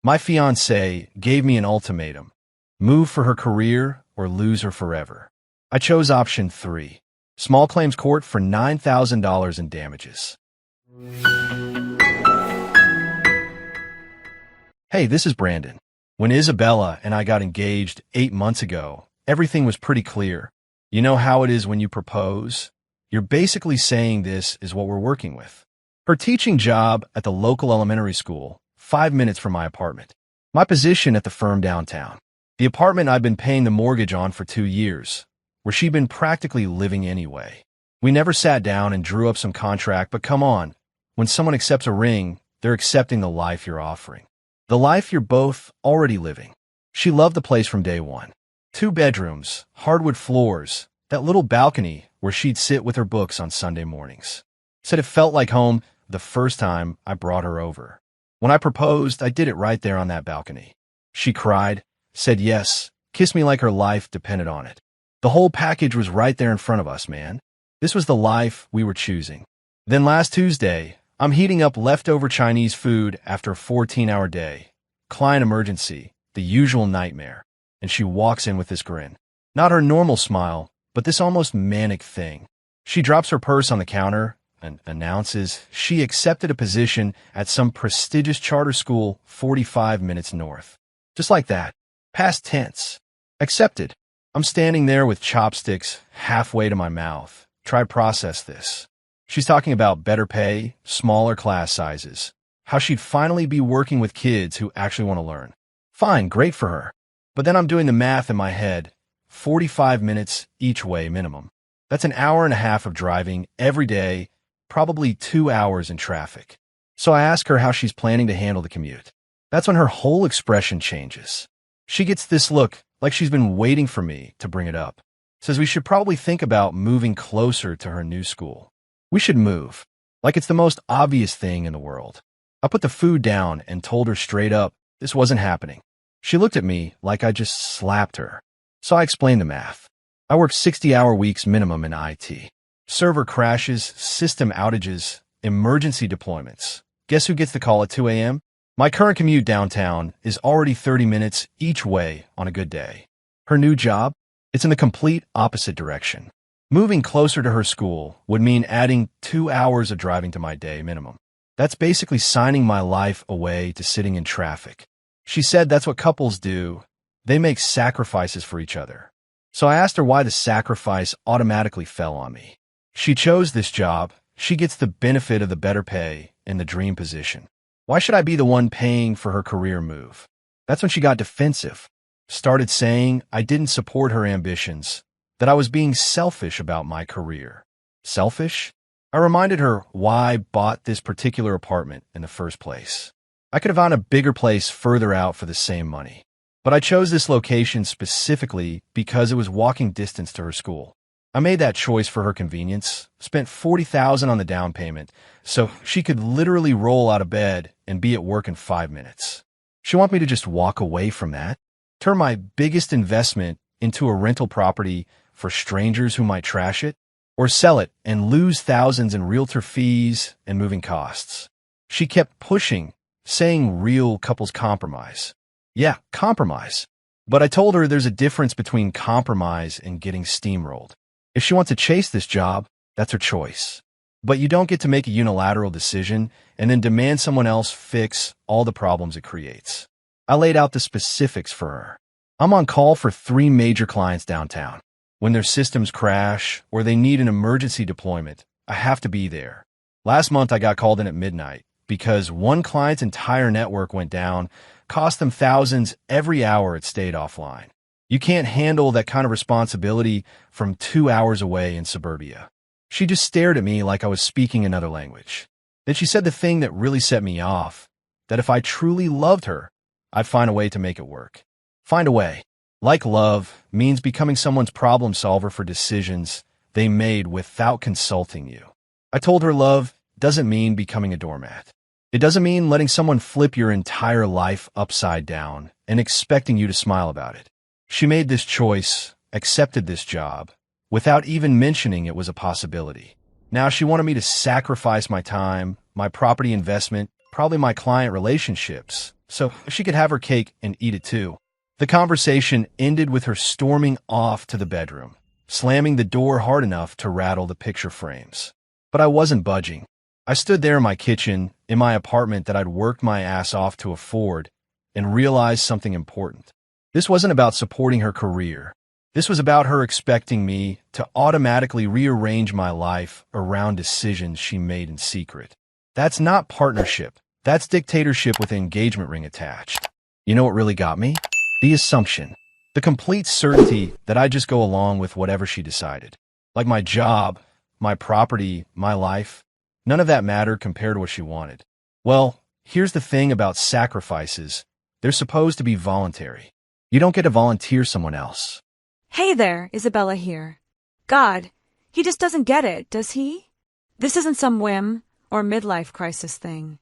My fiancée gave me an ultimatum: move for her career or lose her forever. I chose option 3, small claims court for $9,000 in damages. Hey, this is Brandon. When Isabella and I got engaged 8 months ago, everything was pretty clear. You know how it is when you propose? You're basically saying this is what we're working with. Her teaching job at the local elementary school, 5 minutes from my apartment. My position at the firm downtown. The apartment I've been paying the mortgage on for 2 years, where she'd been practically living anyway. We never sat down and drew up some contract, but come on, when someone accepts a ring, they're accepting the life you're offering. The life you're both already living. She loved the place from day one. 2 bedrooms, hardwood floors, that little balcony where she'd sit with her books on Sunday mornings. Said it felt like home the first time I brought her over. When I proposed, I did it right there on that balcony. She cried, said yes, kissed me like her life depended on it. The whole package was right there in front of us, man. This was the life we were choosing. Then last Tuesday, I'm heating up leftover Chinese food after a 14-hour day. Client emergency, the usual nightmare. And she walks in with this grin. Not her normal smile, but this almost manic thing. She drops her purse on the counter and announces she accepted a position at some prestigious charter school 45 minutes north. Just like that. Past tense. Accepted. I'm standing there with chopsticks halfway to my mouth. Try process this. She's talking about better pay, smaller class sizes, how she'd finally be working with kids who actually want to learn. Fine, great for her. But then I'm doing the math in my head. 45 minutes each way minimum. That's an hour and a half of driving every day, probably 2 hours in traffic. So I ask her how she's planning to handle the commute. That's when her whole expression changes. She gets this look like she's been waiting for me to bring it up. Says we should probably think about moving closer to her new school. We should move. Like it's the most obvious thing in the world. I put the food down and told her straight up this wasn't happening. She looked at me like I just slapped her. So I explained the math. I work 60-hour weeks minimum in IT. Server crashes, system outages, emergency deployments. Guess who gets the call at 2 a.m.? My current commute downtown is already 30 minutes each way on a good day. Her new job? It's in the complete opposite direction. Moving closer to her school would mean adding 2 hours of driving to my day minimum. That's basically signing my life away to sitting in traffic. She said that's what couples do. They make sacrifices for each other. So I asked her why the sacrifice automatically fell on me. She chose this job. She gets the benefit of the better pay and the dream position. Why should I be the one paying for her career move? That's when she got defensive. Started saying I didn't support her ambitions, that I was being selfish about my career. Selfish? I reminded her why I bought this particular apartment in the first place. I could have found a bigger place further out for the same money. But I chose this location specifically because it was walking distance to her school. I made that choice for her convenience, spent $40,000 on the down payment, so she could literally roll out of bed and be at work in 5 minutes. She want me to just walk away from that? Turn my biggest investment into a rental property for strangers who might trash it? Or sell it and lose thousands in realtor fees and moving costs? She kept pushing, saying real couples compromise. Yeah, compromise. But I told her there's a difference between compromise and getting steamrolled. If she wants to chase this job, that's her choice. But you don't get to make a unilateral decision and then demand someone else fix all the problems it creates. I laid out the specifics for her. I'm on call for 3 major clients downtown. When their systems crash or they need an emergency deployment, I have to be there. Last month I got called in at midnight because one client's entire network went down, cost them thousands every hour it stayed offline. You can't handle that kind of responsibility from 2 hours away in suburbia. She just stared at me like I was speaking another language. Then she said the thing that really set me off, that if I truly loved her, I'd find a way to make it work. Find a way. Like love means becoming someone's problem solver for decisions they made without consulting you. I told her love doesn't mean becoming a doormat. It doesn't mean letting someone flip your entire life upside down and expecting you to smile about it. She made this choice, accepted this job, without even mentioning it was a possibility. Now she wanted me to sacrifice my time, my property investment, probably my client relationships, so she could have her cake and eat it too. The conversation ended with her storming off to the bedroom, slamming the door hard enough to rattle the picture frames. But I wasn't budging. I stood there in my kitchen, in my apartment that I'd worked my ass off to afford, and realized something important. This wasn't about supporting her career. This was about her expecting me to automatically rearrange my life around decisions she made in secret. That's not partnership. That's dictatorship with an engagement ring attached. You know what really got me? The assumption. The complete certainty that I'd just go along with whatever she decided. Like my job, my property, my life. None of that mattered compared to what she wanted. Well, here's the thing about sacrifices. They're supposed to be voluntary. You don't get to volunteer someone else. Hey there, Isabella here. God, he just doesn't get it, does he? This isn't some whim or midlife crisis thing.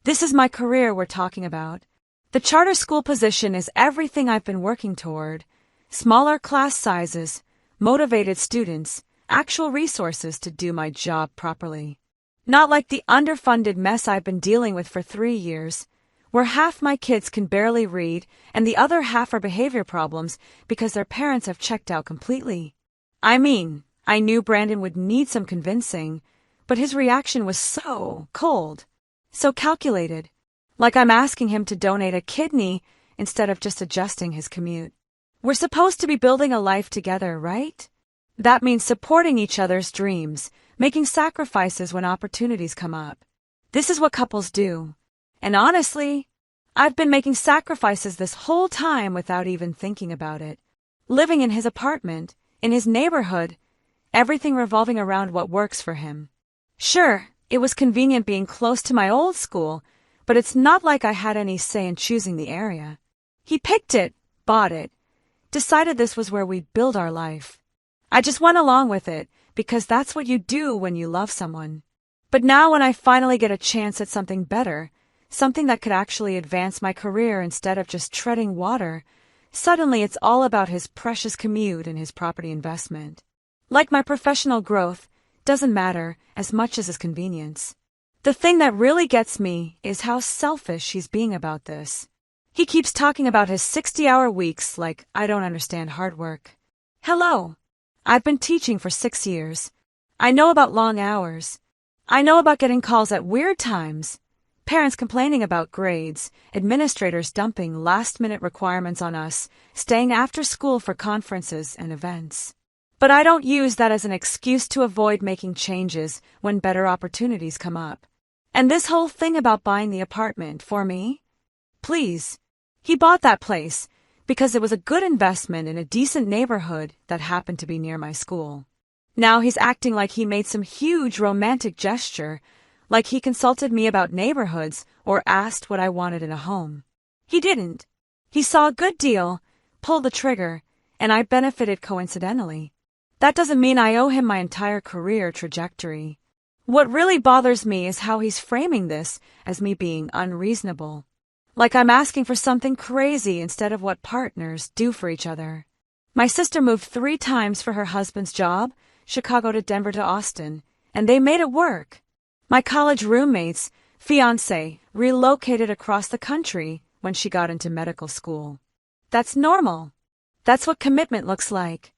This is my career we're talking about. The charter school position is everything I've been working toward. Smaller class sizes, motivated students, actual resources to do my job properly. Not like the underfunded mess I've been dealing with for 3 years, where half my kids can barely read and the other half are behavior problems because their parents have checked out completely. I mean, I knew Brandon would need some convincing, but his reaction was so cold, so calculated, like I'm asking him to donate a kidney instead of just adjusting his commute. We're supposed to be building a life together, right? That means supporting each other's dreams, making sacrifices when opportunities come up. This is what couples do. And honestly, I've been making sacrifices this whole time without even thinking about it. Living in his apartment, in his neighborhood, everything revolving around what works for him. Sure, it was convenient being close to my old school, but it's not like I had any say in choosing the area. He picked it, bought it, decided this was where we'd build our life. I just went along with it, because that's what you do when you love someone. But now when I finally get a chance at something better, something that could actually advance my career instead of just treading water, suddenly it's all about his precious commute and his property investment. Like my professional growth doesn't matter as much as his convenience. The thing that really gets me is how selfish he's being about this. He keeps talking about his 60-hour weeks like I don't understand hard work. Hello. I've been teaching for 6 years. I know about long hours. I know about getting calls at weird times. Parents complaining about grades, administrators dumping last-minute requirements on us, staying after school for conferences and events. But I don't use that as an excuse to avoid making changes when better opportunities come up. And this whole thing about buying the apartment for me? Please. He bought that place because it was a good investment in a decent neighborhood that happened to be near my school. Now he's acting like he made some huge romantic gesture, like he consulted me about neighborhoods or asked what I wanted in a home. He didn't. He saw a good deal, pulled the trigger, and I benefited coincidentally. That doesn't mean I owe him my entire career trajectory. What really bothers me is how he's framing this as me being unreasonable. Like I'm asking for something crazy instead of what partners do for each other. My sister moved 3 times for her husband's job, Chicago to Denver to Austin, and they made it work. My college roommate's fiancé relocated across the country when she got into medical school. That's normal. That's what commitment looks like.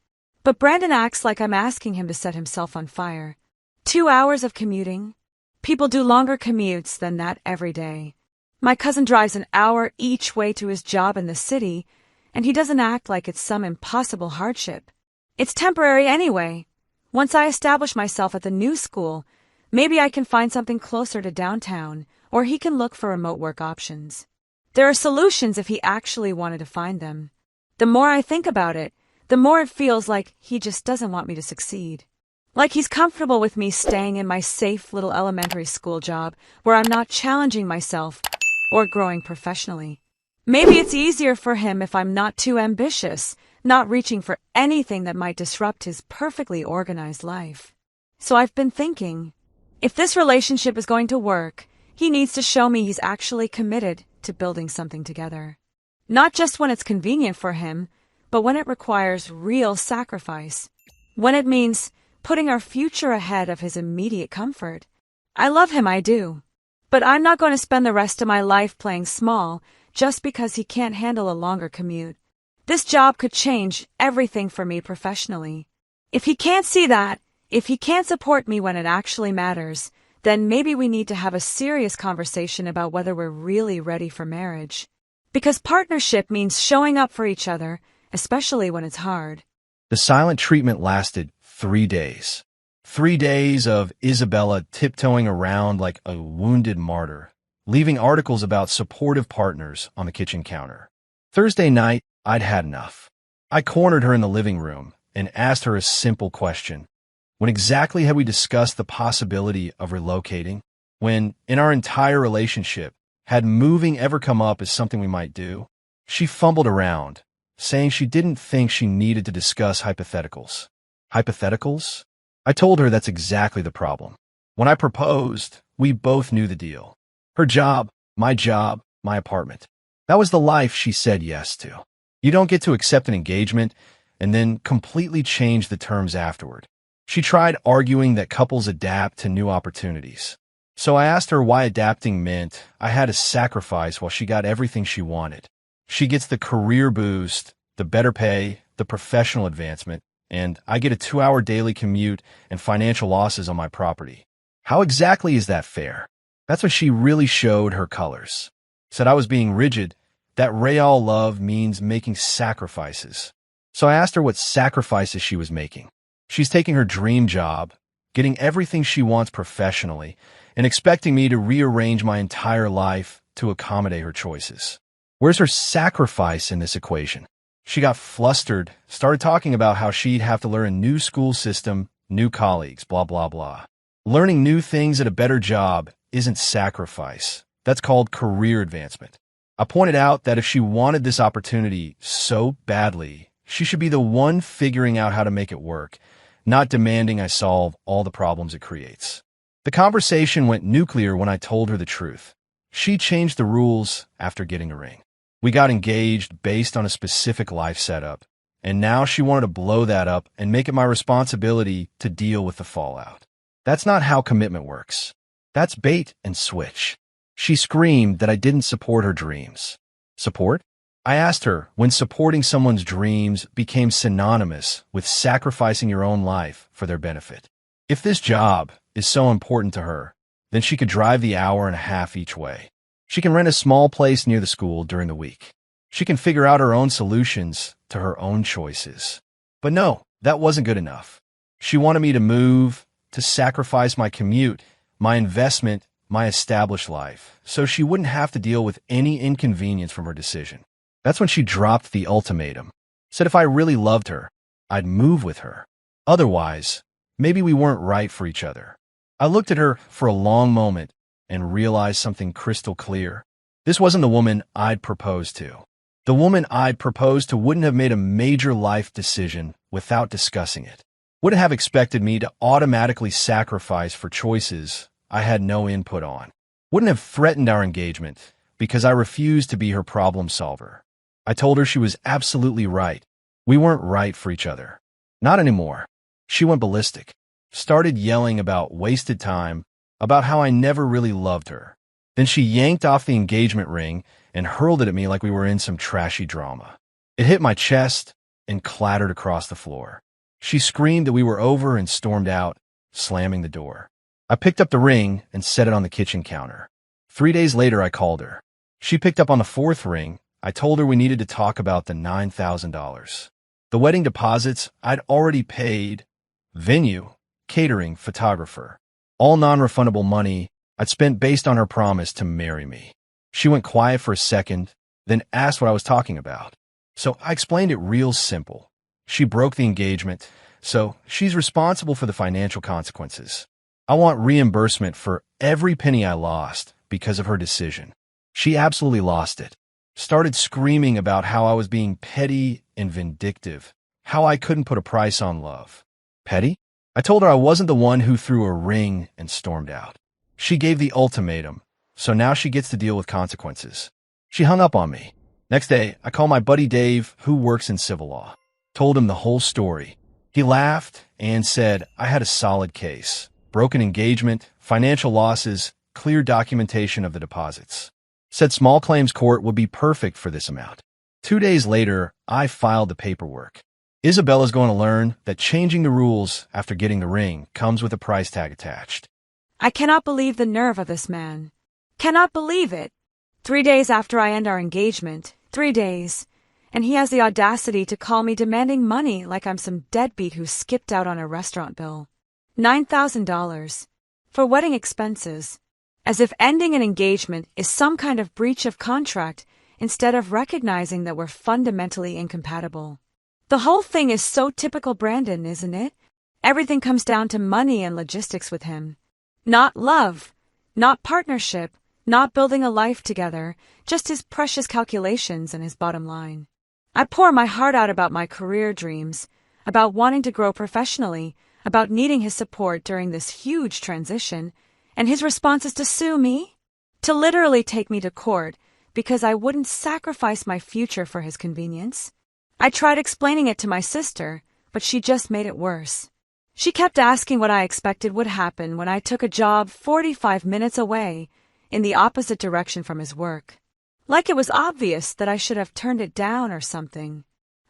But Brandon acts like I'm asking him to set himself on fire. 2 hours of commuting? People do longer commutes than that every day. My cousin drives an hour each way to his job in the city, and he doesn't act like it's some impossible hardship. It's temporary anyway. Once I establish myself at the new school, maybe I can find something closer to downtown, or he can look for remote work options. There are solutions if he actually wanted to find them. The more I think about it, the more it feels like he just doesn't want me to succeed. Like he's comfortable with me staying in my safe little elementary school job where I'm not challenging myself or growing professionally. Maybe it's easier for him if I'm not too ambitious, not reaching for anything that might disrupt his perfectly organized life. So I've been thinking, if this relationship is going to work, he needs to show me he's actually committed to building something together. Not just when it's convenient for him, but when it requires real sacrifice. When it means putting our future ahead of his immediate comfort. I love him, I do. But I'm not going to spend the rest of my life playing small just because he can't handle a longer commute. This job could change everything for me professionally. If he can't see that, if he can't support me when it actually matters, then maybe we need to have a serious conversation about whether we're really ready for marriage. Because partnership means showing up for each other, especially when it's hard. The silent treatment lasted 3 days. 3 days of Isabella tiptoeing around like a wounded martyr, leaving articles about supportive partners on the kitchen counter. Thursday night, I'd had enough. I cornered her in the living room and asked her a simple question. When exactly had we discussed the possibility of relocating? When, in our entire relationship, had moving ever come up as something we might do? She fumbled around, saying she didn't think she needed to discuss hypotheticals. Hypotheticals? I told her that's exactly the problem. When I proposed, we both knew the deal. Her job, my apartment. That was the life she said yes to. You don't get to accept an engagement and then completely change the terms afterward. She tried arguing that couples adapt to new opportunities. So I asked her why adapting meant I had to sacrifice while she got everything she wanted. She gets the career boost, the better pay, the professional advancement, and I get a 2-hour daily commute and financial losses on my property. How exactly is that fair? That's when she really showed her colors. Said I was being rigid, that real love means making sacrifices. So I asked her what sacrifices she was making. She's taking her dream job, getting everything she wants professionally, and expecting me to rearrange my entire life to accommodate her choices. Where's her sacrifice in this equation? She got flustered, started talking about how she'd have to learn a new school system, new colleagues, blah, blah, blah. Learning new things at a better job isn't sacrifice. That's called career advancement. I pointed out that if she wanted this opportunity so badly, she should be the one figuring out how to make it work, not demanding I solve all the problems it creates. The conversation went nuclear when I told her the truth. She changed the rules after getting a ring. We got engaged based on a specific life setup, and now she wanted to blow that up and make it my responsibility to deal with the fallout. That's not how commitment works. That's bait and switch. She screamed that I didn't support her dreams. Support? I asked her when supporting someone's dreams became synonymous with sacrificing your own life for their benefit. If this job is so important to her, then she could drive the hour and a half each way. She can rent a small place near the school during the week. She can figure out her own solutions to her own choices. But no, that wasn't good enough. She wanted me to move, to sacrifice my commute, my investment, my established life, so she wouldn't have to deal with any inconvenience from her decision. That's when she dropped the ultimatum. Said if I really loved her, I'd move with her. Otherwise, maybe we weren't right for each other. I looked at her for a long moment and realized something crystal clear. This wasn't the woman I'd proposed to. The woman I'd proposed to wouldn't have made a major life decision without discussing it. Wouldn't have expected me to automatically sacrifice for choices I had no input on. Wouldn't have threatened our engagement because I refused to be her problem solver. I told her she was absolutely right. We weren't right for each other. Not anymore. She went ballistic. Started yelling about wasted time, about how I never really loved her. Then she yanked off the engagement ring and hurled it at me like we were in some trashy drama. It hit my chest and clattered across the floor. She screamed that we were over and stormed out, slamming the door. I picked up the ring and set it on the kitchen counter. 3 days later, I called her. She picked up on the 4th ring. I told her we needed to talk about the $9,000. The wedding deposits I'd already paid, venue, catering, photographer, all non-refundable money I'd spent based on her promise to marry me. She went quiet for a second, then asked what I was talking about. So I explained it real simple. She broke the engagement, so she's responsible for the financial consequences. I want reimbursement for every penny I lost because of her decision. She absolutely lost it. Started screaming about how I was being petty and vindictive, how I couldn't put a price on love. Petty? I told her I wasn't the one who threw a ring and stormed out. She gave the ultimatum, so now she gets to deal with consequences. She hung up on me. Next day, I called my buddy Dave, who works in civil law. Told him the whole story. He laughed and said I had a solid case. Broken engagement, financial losses, clear documentation of the deposits. Said small claims court would be perfect for this amount. 2 days later, I filed the paperwork. Isabella's going to learn that changing the rules after getting the ring comes with a price tag attached. I cannot believe the nerve of this man. Cannot believe it. 3 days after I end our engagement, 3 days, and he has the audacity to call me demanding money like I'm some deadbeat who skipped out on a restaurant bill. $9,000 for wedding expenses, as if ending an engagement is some kind of breach of contract instead of recognizing that we're fundamentally incompatible. The whole thing is so typical Brandon, isn't it? Everything comes down to money and logistics with him. Not love, not partnership, not building a life together, just his precious calculations and his bottom line. I pour my heart out about my career dreams, about wanting to grow professionally, about needing his support during this huge transition, and his response is to sue me? To literally take me to court because I wouldn't sacrifice my future for his convenience? I tried explaining it to my sister, but she just made it worse. She kept asking what I expected would happen when I took a job 45 minutes away in the opposite direction from his work. Like it was obvious that I should have turned it down or something.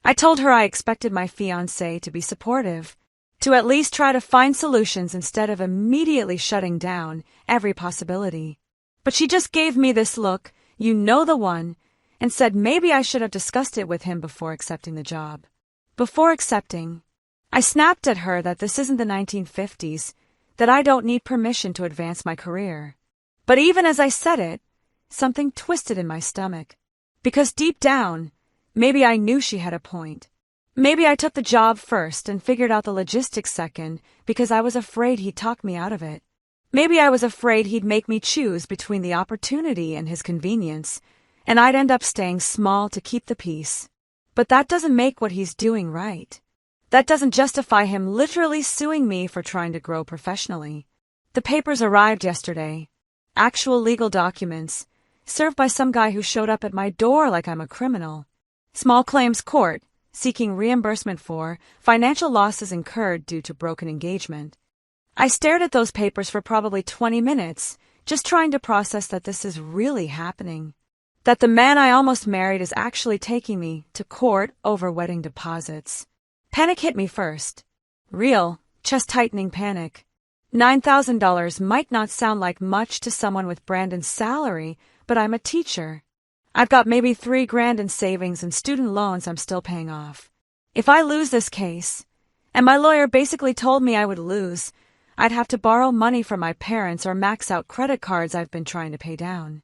I told her I expected my fiancé to be supportive, to at least try to find solutions instead of immediately shutting down every possibility. But she just gave me this look, you know the one, and said maybe I should have discussed it with him before accepting the job. Before accepting, I snapped at her that this isn't the 1950s, that I don't need permission to advance my career. But even as I said it, something twisted in my stomach. Because deep down, maybe I knew she had a point. Maybe I took the job first and figured out the logistics second because I was afraid he'd talk me out of it. Maybe I was afraid he'd make me choose between the opportunity and his convenience, and I'd end up staying small to keep the peace. But that doesn't make what he's doing right. That doesn't justify him literally suing me for trying to grow professionally. The papers arrived yesterday. Actual legal documents, served by some guy who showed up at my door like I'm a criminal. Small claims court, seeking reimbursement for financial losses incurred due to broken engagement. I stared at those papers for probably 20 minutes, just trying to process that this is really happening. That the man I almost married is actually taking me to court over wedding deposits. Panic hit me first. Real, chest-tightening panic. $9,000 might not sound like much to someone with Brandon's salary, but I'm a teacher. I've got maybe $3,000 in savings and student loans I'm still paying off. If I lose this case, and my lawyer basically told me I would lose, I'd have to borrow money from my parents or max out credit cards I've been trying to pay down.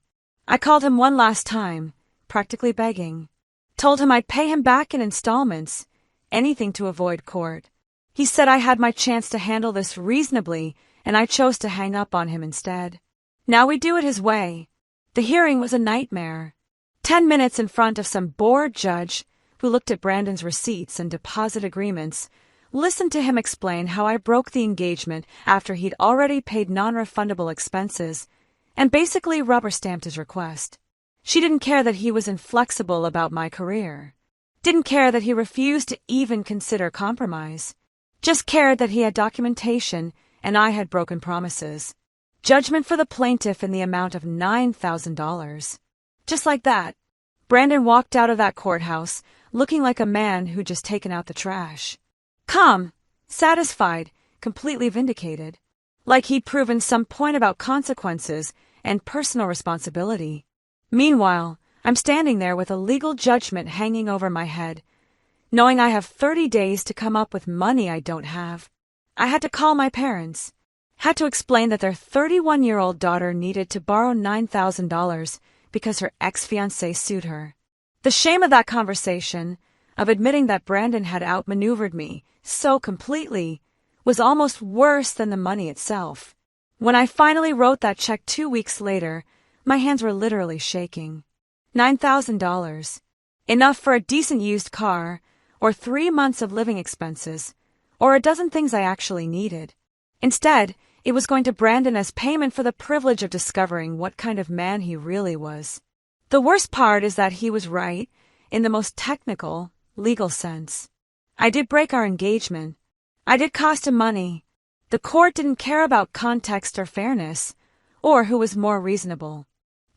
I called him one last time, practically begging. Told him I'd pay him back in installments, anything to avoid court. He said I had my chance to handle this reasonably, and I chose to hang up on him instead. Now we do it his way. The hearing was a nightmare. 10 minutes in front of some bored judge who looked at Brandon's receipts and deposit agreements, listened to him explain how I broke the engagement after he'd already paid non-refundable expenses, and basically rubber-stamped his request. She didn't care that he was inflexible about my career. Didn't care that he refused to even consider compromise. Just cared that he had documentation and I had broken promises. Judgment for the plaintiff in the amount of $9,000. Just like that, Brandon walked out of that courthouse looking like a man who'd just taken out the trash. Calm, satisfied, completely vindicated. Like he'd proven some point about consequences and personal responsibility. Meanwhile, I'm standing there with a legal judgment hanging over my head, knowing I have 30 days to come up with money I don't have. I had to call my parents. Had to explain that their 31-year-old daughter needed to borrow $9,000 because her ex-fiancé sued her. The shame of that conversation, of admitting that Brandon had outmaneuvered me so completely, was almost worse than the money itself. When I finally wrote that check 2 weeks later, my hands were literally shaking. $9,000. Enough for a decent used car, or 3 months of living expenses, or a dozen things I actually needed. Instead, it was going to Brandon as payment for the privilege of discovering what kind of man he really was. The worst part is that he was right, in the most technical, legal sense. I did break our engagement. I did cost him money. The court didn't care about context or fairness, or who was more reasonable.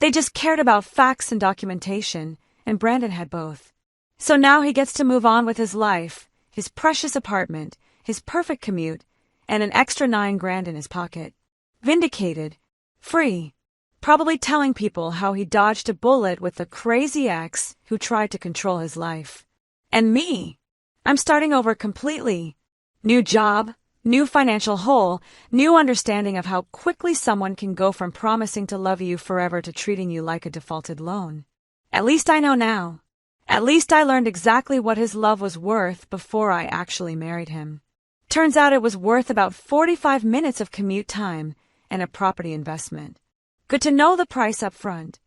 They just cared about facts and documentation, and Brandon had both. So now he gets to move on with his life, his precious apartment, his perfect commute, and an extra $9,000 in his pocket. Vindicated. Free. Probably telling people how he dodged a bullet with the crazy ex who tried to control his life. And me. I'm starting over completely. New job, new financial hole, new understanding of how quickly someone can go from promising to love you forever to treating you like a defaulted loan. At least I know now. At least I learned exactly what his love was worth before I actually married him. Turns out it was worth about 45 minutes of commute time and a property investment. Good to know the price up front.